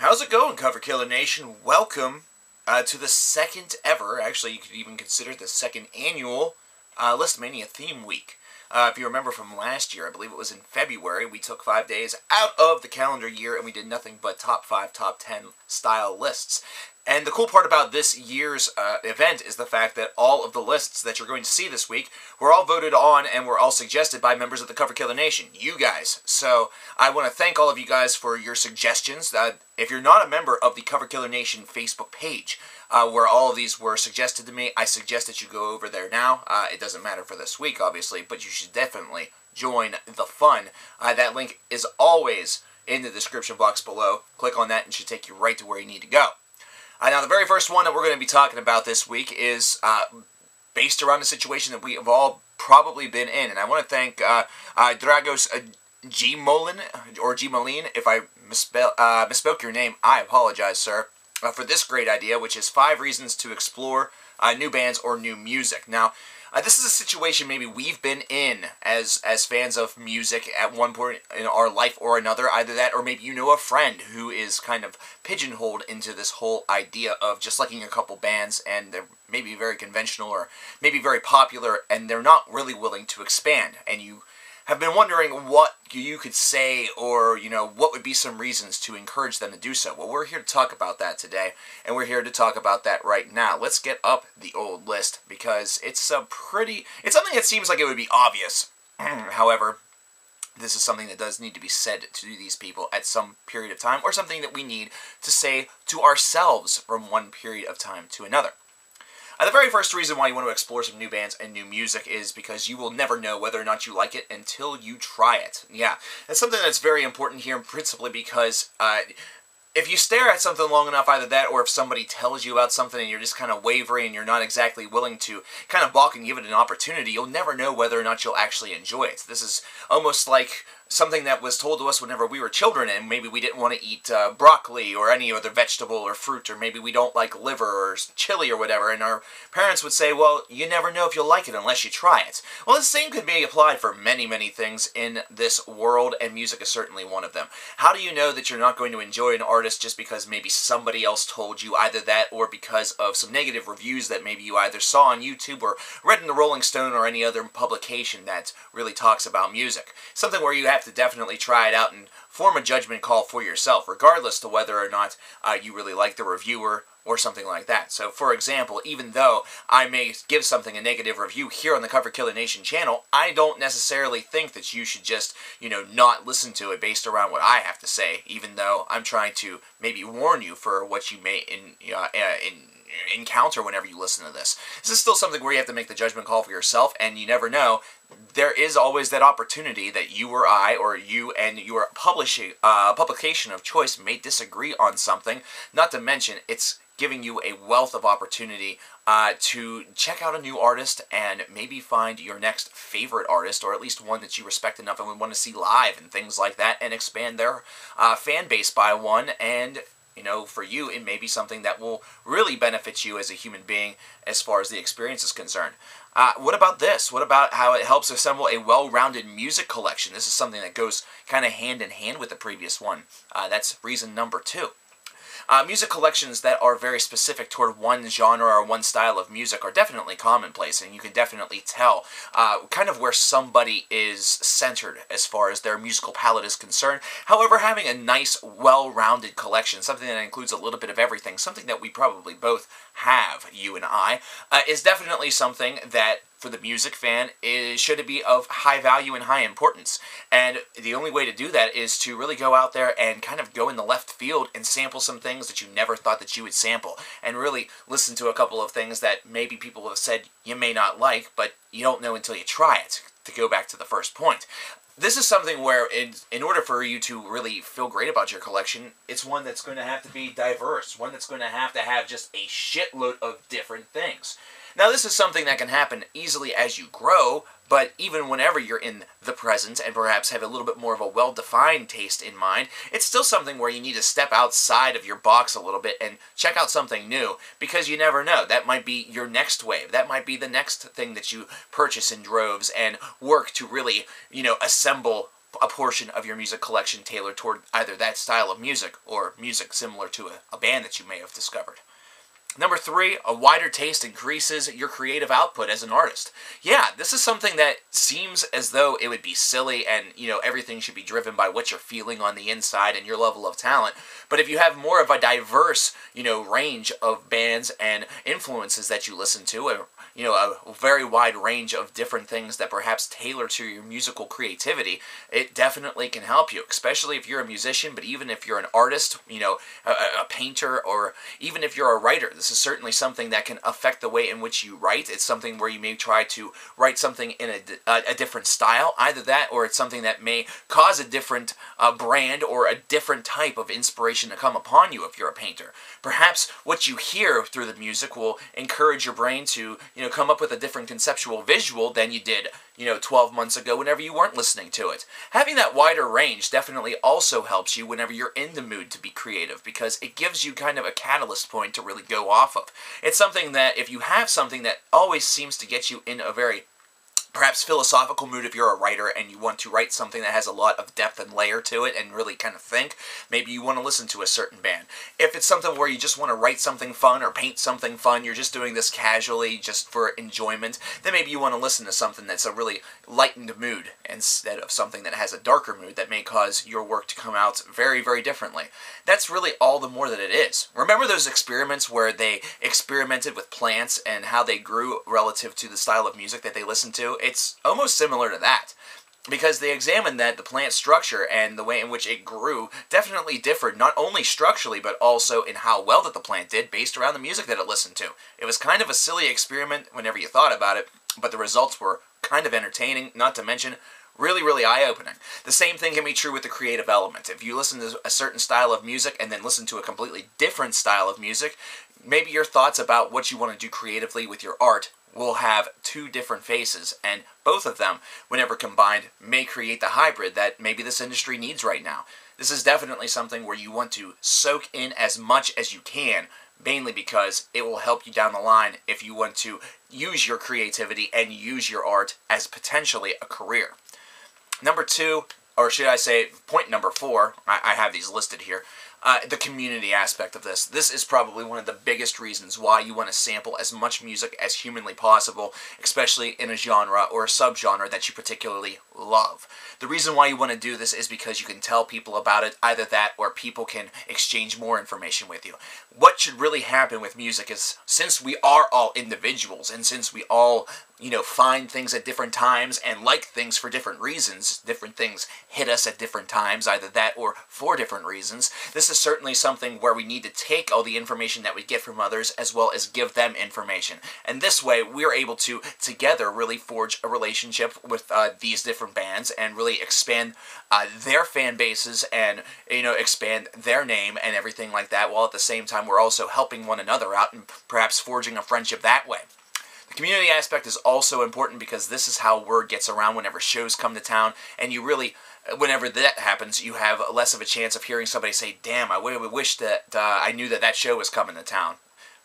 How's it going, Cover Killer Nation? Welcome to the second ever, actually you could even consider it the second annual Listmania Theme Week. If you remember from last year, I believe it was in February, we took 5 days out of the calendar year and we did nothing but top 5, top 10 style lists. And the cool part about this year's event is the fact that all of the lists that you're going to see this week were all voted on and were all suggested by members of the Cover Killer Nation, you guys. So I want to thank all of you guys for your suggestions. If you're not a member of the Cover Killer Nation Facebook page, where all of these were suggested to me, I suggest that you go over there now. It doesn't matter for this week, obviously, but you should definitely join the fun. That link is always in the description box below. Click on that and it should take you right to where you need to go. Now, the very first one that we're going to be talking about this week is based around the situation that we have all probably been in. And I want to thank Dragos G. Molin, or G. Moline. If I misspoke your name, I apologize, sir, for this great idea, which is 5 reasons to explore new bands or new music. Now, this is a situation maybe we've been in as fans of music at one point in our life or another. Either that, or maybe you know a friend who is kind of pigeonholed into this whole idea of just liking a couple bands, and they're maybe very conventional or maybe very popular, and they're not really willing to expand. And you have been wondering what you could say, or, you know, what would be some reasons to encourage them to do so. Well, we're here to talk about that today, and we're here to talk about that right now. Let's get up the old list, because it's something that seems like it would be obvious. However, this is something that does need to be said to these people at some period of time, or something that we need to say to ourselves from one period of time to another. The very first reason why you want to explore some new bands and new music is because you will never know whether or not you like it until you try it. Yeah, that's something that's very important here, principally because if you stare at something long enough, either that or if somebody tells you about something and you're just kind of wavering and you're not exactly willing to kind of balk and give it an opportunity, you'll never know whether or not you'll actually enjoy it. This is almost like something that was told to us whenever we were children, and maybe we didn't want to eat broccoli or any other vegetable or fruit, or maybe we don't like liver or chili or whatever, and our parents would say, well, you never know if you'll like it unless you try it. Well, the same could be applied for many, many things in this world, and music is certainly one of them. How do you know that you're not going to enjoy an artist just because maybe somebody else told you, either that or because of some negative reviews that maybe you either saw on YouTube or read in the Rolling Stone or any other publication that really talks about music? Something where you have to definitely try it out and form a judgment call for yourself, regardless to whether or not you really like the reviewer or something like that. So, for example, even though I may give something a negative review here on the Cover Killer Nation channel, I don't necessarily think that you should just, not listen to it based around what I have to say, even though I'm trying to maybe warn you for what you may encounter whenever you listen to this. This is still something where you have to make the judgment call for yourself, and you never know. There is always that opportunity that you or I, or you and your publication of choice may disagree on something, not to mention it's giving you a wealth of opportunity to check out a new artist and maybe find your next favorite artist, or at least one that you respect enough and would want to see live and things like that, and expand their fan base by one. And for you, it may be something that will really benefit you as a human being as far as the experience is concerned. What about this? What about how it helps assemble a well-rounded music collection? This is something that goes kind of hand in hand with the previous one. That's reason number 2. Music collections that are very specific toward one genre or one style of music are definitely commonplace, and you can definitely tell kind of where somebody is centered as far as their musical palette is concerned. However, having a nice, well-rounded collection, something that includes a little bit of everything, something that we probably both have, you and I, is definitely something that, for the music fan, should it be of high value and high importance. And the only way to do that is to really go out there and kind of go in the left field and sample some things that you never thought that you would sample, and really listen to a couple of things that maybe people have said you may not like, but you don't know until you try it, to go back to the first point. This is something where, in order for you to really feel great about your collection, it's one that's going to have to be diverse, one that's going to have just a shitload of different things. Now, this is something that can happen easily as you grow, but even whenever you're in the present and perhaps have a little bit more of a well-defined taste in mind, it's still something where you need to step outside of your box a little bit and check out something new, because you never know. That might be your next wave. That might be the next thing that you purchase in droves and work to really, assemble a portion of your music collection tailored toward either that style of music or music similar to a band that you may have discovered. Number 3, a wider taste increases your creative output as an artist. Yeah, this is something that seems as though it would be silly and, everything should be driven by what you're feeling on the inside and your level of talent. But if you have more of a diverse, range of bands and influences that you listen to, a very wide range of different things that perhaps tailor to your musical creativity, it definitely can help you, especially if you're a musician, but even if you're an artist, a painter, or even if you're a writer. This is certainly something that can affect the way in which you write. It's something where you may try to write something in a different style, either that or it's something that may cause a different brand or a different type of inspiration to come upon you if you're a painter. Perhaps what you hear through the music will encourage your brain to, come up with a different conceptual visual than you did, 12 months ago whenever you weren't listening to it. Having that wider range definitely also helps you whenever you're in the mood to be creative, because it gives you kind of a catalyst point to really go off of. It's something that if you have something that always seems to get you in a very perhaps philosophical mood, if you're a writer and you want to write something that has a lot of depth and layer to it and really kind of think, maybe you want to listen to a certain band. If it's something where you just want to write something fun or paint something fun, you're just doing this casually just for enjoyment, then maybe you want to listen to something that's a really lightened mood instead of something that has a darker mood that may cause your work to come out very, very differently. That's really all the more that it is. Remember those experiments where they experimented with plants and how they grew relative to the style of music that they listened to? It's almost similar to that, because they examined that the plant structure and the way in which it grew definitely differed, not only structurally, but also in how well that the plant did based around the music that it listened to. It was kind of a silly experiment whenever you thought about it, but the results were kind of entertaining, not to mention really, really eye-opening. The same thing can be true with the creative element. If you listen to a certain style of music and then listen to a completely different style of music, maybe your thoughts about what you want to do creatively with your art will have two different faces, and both of them, whenever combined, may create the hybrid that maybe this industry needs right now. This is definitely something where you want to soak in as much as you can, mainly because it will help you down the line if you want to use your creativity and use your art as potentially a career. Number 2, or should I say point number 4, I have these listed here, the community aspect of this. This is probably one of the biggest reasons why you want to sample as much music as humanly possible, especially in a genre or a subgenre that you particularly love. The reason why you want to do this is because you can tell people about it, either that or people can exchange more information with you. What should really happen with music is, since we are all individuals, and since we all, find things at different times and like things for different reasons, different things hit us at different times, either that or for different reasons, this is certainly something where we need to take all the information that we get from others as well as give them information. And this way, we're able to, together, really forge a relationship with these different bands and really expand their fan bases and, expand their name and everything like that, while at the same time we're also helping one another out and perhaps forging a friendship that way. The community aspect is also important because this is how word gets around whenever shows come to town, and you really, whenever that happens, you have less of a chance of hearing somebody say, damn, I wish that I knew that show was coming to town.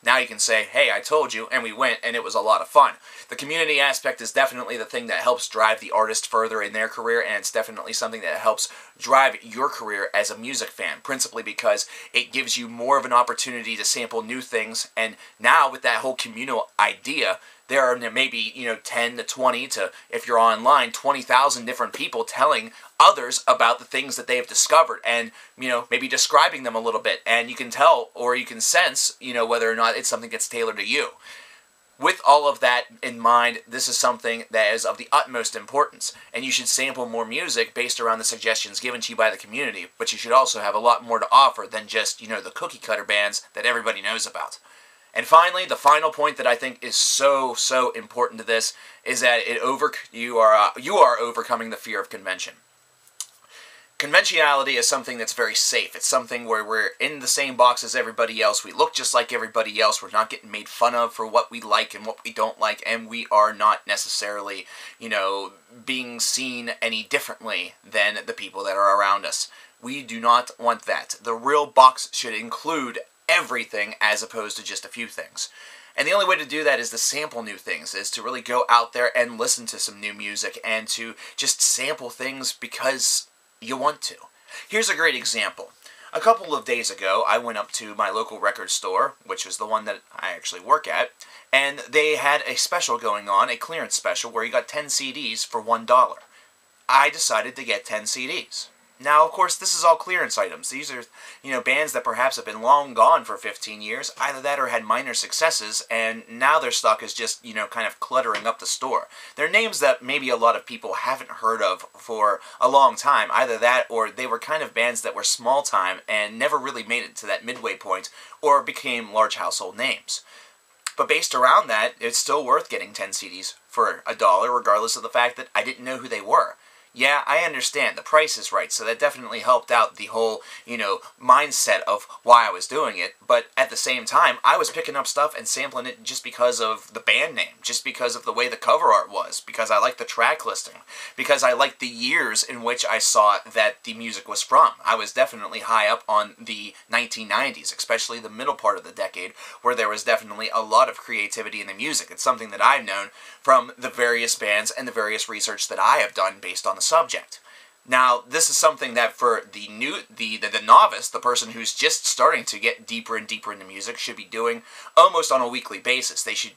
Now you can say, hey, I told you, and we went, and it was a lot of fun. The community aspect is definitely the thing that helps drive the artist further in their career, and it's definitely something that helps drive your career as a music fan, principally because it gives you more of an opportunity to sample new things, and now with that whole communal idea, there are maybe, 10 to 20 to, if you're online, 20,000 different people telling others about the things that they have discovered and, maybe describing them a little bit. And you can tell or you can sense, whether or not it's something that's tailored to you. With all of that in mind, this is something that is of the utmost importance, and you should sample more music based around the suggestions given to you by the community, but you should also have a lot more to offer than just, the cookie-cutter bands that everybody knows about. And finally, the final point that I think is so important to this is that you are overcoming the fear of convention. Conventionality is something that's very safe. It's something where we're in the same box as everybody else. We look just like everybody else. We're not getting made fun of for what we like and what we don't like, and we are not necessarily, being seen any differently than the people that are around us. We do not want that. The real box should include everything as opposed to just a few things. And the only way to do that is to sample new things, is to really go out there and listen to some new music and to just sample things because you want to. Here's a great example. A couple of days ago, I went up to my local record store, which was the one that I actually work at, and they had a special going on, a clearance special, where you got 10 CDs for $1. I decided to get 10 CDs. Now, of course, this is all clearance items. These are, bands that perhaps have been long gone for 15 years, either that or had minor successes, and now their stock is just, kind of cluttering up the store. They're names that maybe a lot of people haven't heard of for a long time. Either that or they were kind of bands that were small time and never really made it to that midway point or became large household names. But based around that, it's still worth getting 10 CDs for $1, regardless of the fact that I didn't know who they were. Yeah, I understand. The price is right, so that definitely helped out the whole, mindset of why I was doing it. But at the same time, I was picking up stuff and sampling it just because of the band name, just because of the way the cover art was, because I liked the track listing, because I liked the years in which I saw that the music was from. I was definitely high up on the 1990s, especially the middle part of the decade, where there was definitely a lot of creativity in the music. It's something that I've known from the various bands and the various research that I have done based on the subject. Now, this is something that for the novice, the person who's just starting to get deeper and deeper into music, should be doing almost on a weekly basis. They should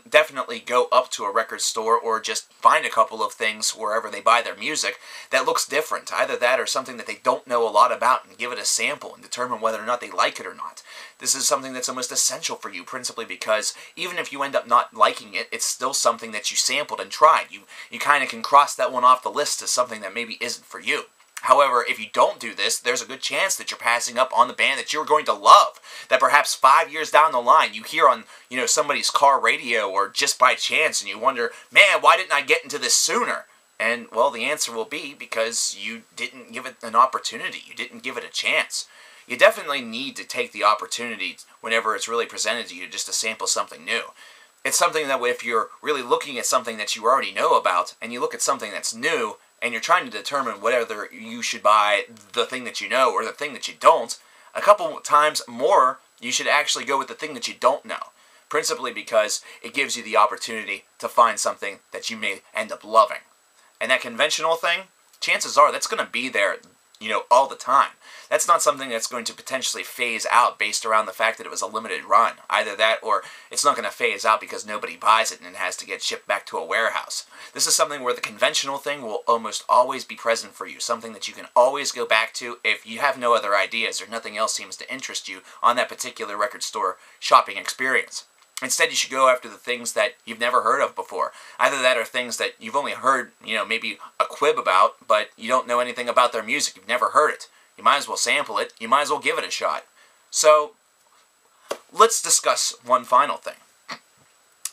definitely go up to a record store or just find a couple of things wherever they buy their music that looks different. Either that or something that they don't know a lot about, and give it a sample and determine whether or not they like it or not. This is something that's almost essential for you, principally because even if you end up not liking it, it's still something that you sampled and tried. You kind of can cross that one off the list as something that maybe isn't for you. However, if you don't do this, there's a good chance that you're passing up on the band that you're going to love, that perhaps 5 years down the line you hear on, somebody's car radio or just by chance, and you wonder, man, why didn't I get into this sooner? And, well, the answer will be because you didn't give it an opportunity. You didn't give it a chance. You definitely need to take the opportunity whenever it's really presented to you just to sample something new. It's something that if you're really looking at something that you already know about, and you look at something that's new, and you're trying to determine whether you should buy the thing that you know or the thing that you don't, a couple times more, you should actually go with the thing that you don't know. Principally because it gives you the opportunity to find something that you may end up loving. And that conventional thing, chances are that's going to be there, all the time. That's not something that's going to potentially phase out based around the fact that it was a limited run. Either that or it's not going to phase out because nobody buys it and it has to get shipped back to a warehouse. This is something where the conventional thing will almost always be present for you. Something that you can always go back to if you have no other ideas or nothing else seems to interest you on that particular record store shopping experience. Instead, you should go after the things that you've never heard of before. Either that or things that you've only heard, maybe a quib about, but you don't know anything about their music. You've never heard it. You might as well sample it. You might as well give it a shot. So, let's discuss one final thing.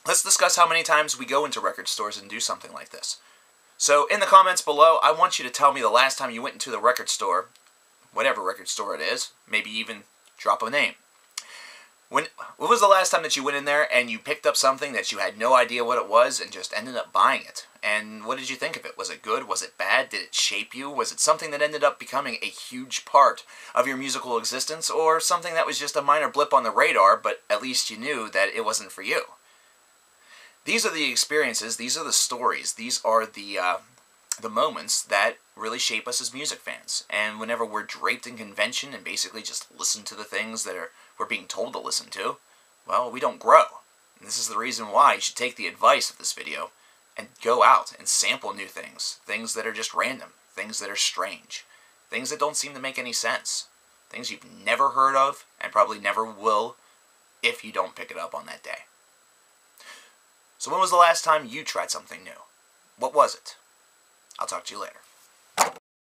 Let's discuss how many times we go into record stores and do something like this. So, in the comments below, I want you to tell me the last time you went into the record store, whatever record store it is, maybe even drop a name. When was the last time that you went in there and you picked up something that you had no idea what it was and just ended up buying it? And what did you think of it? Was it good? Was it bad? Did it shape you? Was it something that ended up becoming a huge part of your musical existence, or something that was just a minor blip on the radar, but at least you knew that it wasn't for you? These are the experiences, these are the stories, these are the moments that really shape us as music fans. And whenever we're draped in convention and basically just listen to the things that we're being told to listen to, well, we don't grow. And this is the reason why you should take the advice of this video and go out and sample new things. Things that are just random. Things that are strange. Things that don't seem to make any sense. Things you've never heard of and probably never will if you don't pick it up on that day. So when was the last time you tried something new? What was it? I'll talk to you later.